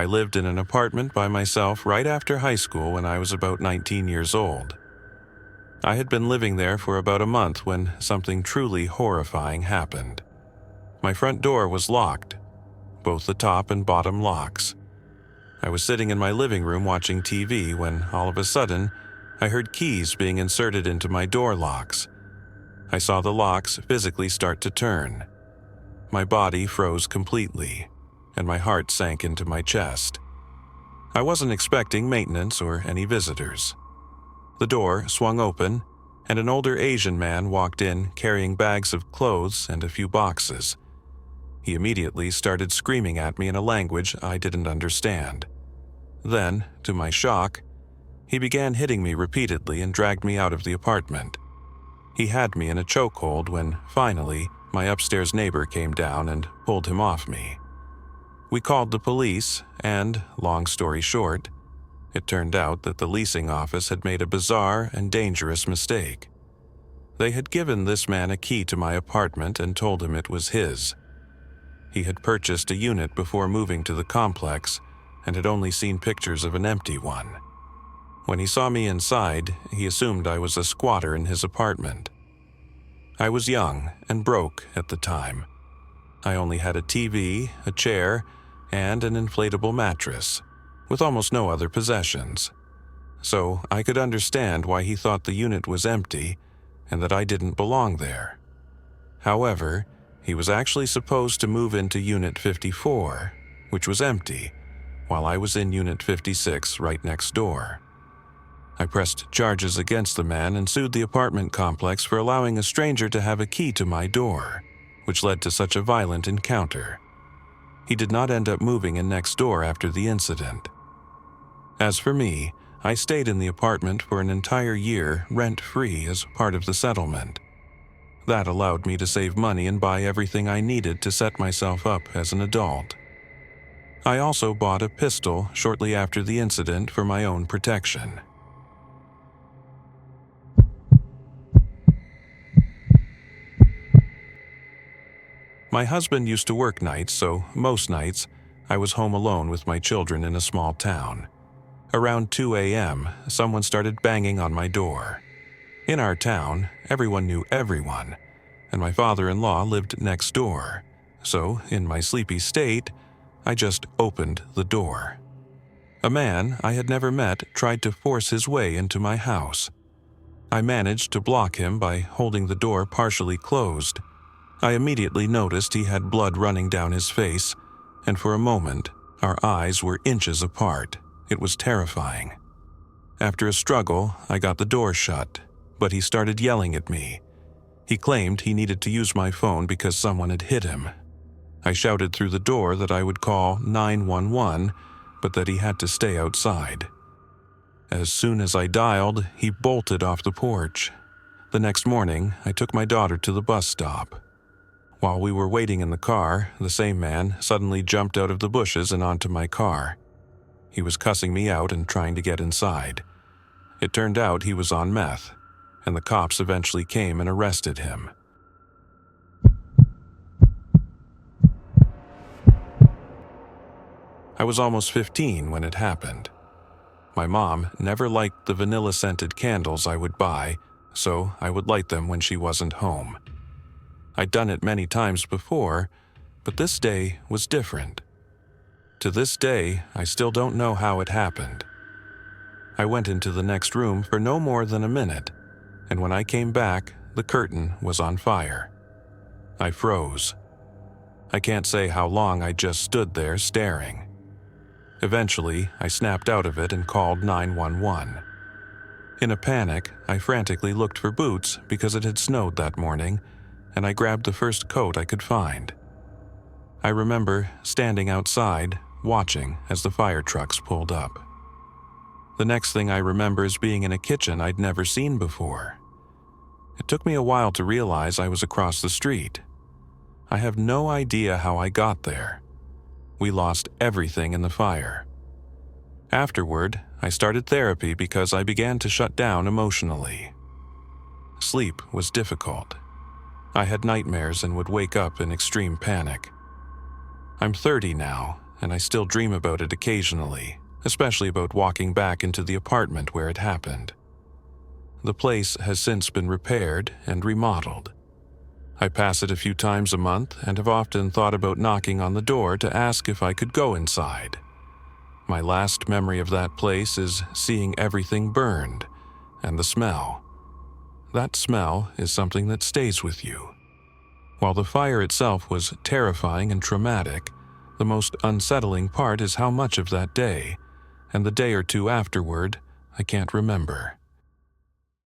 I lived in an apartment by myself right after high school when I was about 19 years old. I had been living there for about a month when something truly horrifying happened. My front door was locked, both the top and bottom locks. I was sitting in my living room watching TV when, all of a sudden, I heard keys being inserted into my door locks. I saw the locks physically start to turn. My body froze completely, and my heart sank into my chest. I wasn't expecting maintenance or any visitors. The door swung open, and an older Asian man walked in carrying bags of clothes and a few boxes. He immediately started screaming at me in a language I didn't understand. Then, to my shock, he began hitting me repeatedly and dragged me out of the apartment. He had me in a chokehold when, finally, my upstairs neighbor came down and pulled him off me. We called the police, and, long story short, it turned out that the leasing office had made a bizarre and dangerous mistake. They had given this man a key to my apartment and told him it was his. He had purchased a unit before moving to the complex and had only seen pictures of an empty one. When he saw me inside, he assumed I was a squatter in his apartment. I was young and broke at the time. I only had a TV, a chair, and an inflatable mattress, with almost no other possessions. So I could understand why he thought the unit was empty and that I didn't belong there. However, he was actually supposed to move into Unit 54, which was empty, while I was in Unit 56 right next door. I pressed charges against the man and sued the apartment complex for allowing a stranger to have a key to my door, which led to such a violent encounter. He did not end up moving in next door after the incident. As for me, I stayed in the apartment for an entire year rent-free as part of the settlement. That allowed me to save money and buy everything I needed to set myself up as an adult. I also bought a pistol shortly after the incident for my own protection. My husband used to work nights, so most nights I was home alone with my children in a small town. Around 2 a.m., someone started banging on my door. In our town, everyone knew everyone, and my father-in-law lived next door, so in my sleepy state, I just opened the door. A man I had never met tried to force his way into my house. I managed to block him by holding the door partially closed. I immediately noticed he had blood running down his face, and for a moment, our eyes were inches apart. It was terrifying. After a struggle, I got the door shut, but he started yelling at me. He claimed he needed to use my phone because someone had hit him. I shouted through the door that I would call 911, but that he had to stay outside. As soon as I dialed, he bolted off the porch. The next morning, I took my daughter to the bus stop. While we were waiting in the car, the same man suddenly jumped out of the bushes and onto my car. He was cussing me out and trying to get inside. It turned out he was on meth, and the cops eventually came and arrested him. I was almost 15 when it happened. My mom never liked the vanilla-scented candles I would buy, so I would light them when she wasn't home. I'd done it many times before, but this day was different. To this day, I still don't know how it happened. I went into the next room for no more than a minute, and when I came back, the curtain was on fire. I froze. I can't say how long I just stood there staring. Eventually, I snapped out of it and called 911. In a panic, I frantically looked for boots because it had snowed that morning, and I grabbed the first coat I could find. I remember standing outside, watching as the fire trucks pulled up. The next thing I remember is being in a kitchen I'd never seen before. It took me a while to realize I was across the street. I have no idea how I got there. We lost everything in the fire. Afterward, I started therapy because I began to shut down emotionally. Sleep was difficult. I had nightmares and would wake up in extreme panic. I'm 30 now, and I still dream about it occasionally, especially about walking back into the apartment where it happened. The place has since been repaired and remodeled. I pass it a few times a month and have often thought about knocking on the door to ask if I could go inside. My last memory of that place is seeing everything burned and the smell. That smell is something that stays with you. While the fire itself was terrifying and traumatic, the most unsettling part is how much of that day, and the day or two afterward, I can't remember.